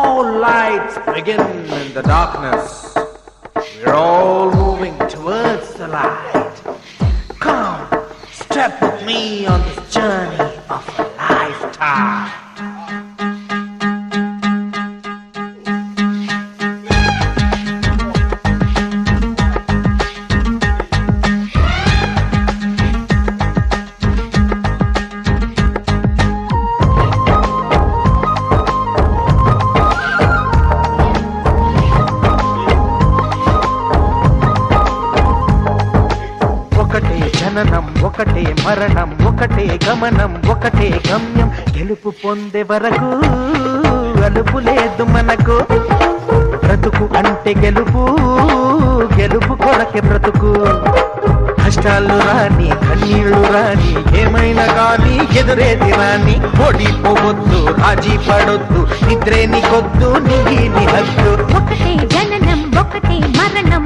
All lights begin in the darkness. We're all moving towards the light. Come, step with me on this journey of a lifetime. ఒకటే జననం ఒకటే మరణం ఒకటే గమనం ఒకటే గమ్యం గెలుపు పొందే వరకు అలుపు లేదు మనకు బ్రతుకు అంటే గెలుపు గెలుపు కొరకే బ్రతుకు కష్టాలు రాని కన్నీళ్లు రాని ఏమైనా కానీ ఎదురేది రాని ఓడిపోవద్దు రాజీ పడొద్దు నిద్రే నీకొద్దు నీ హద్దు ఒకటే జననం ఒకటే మరణం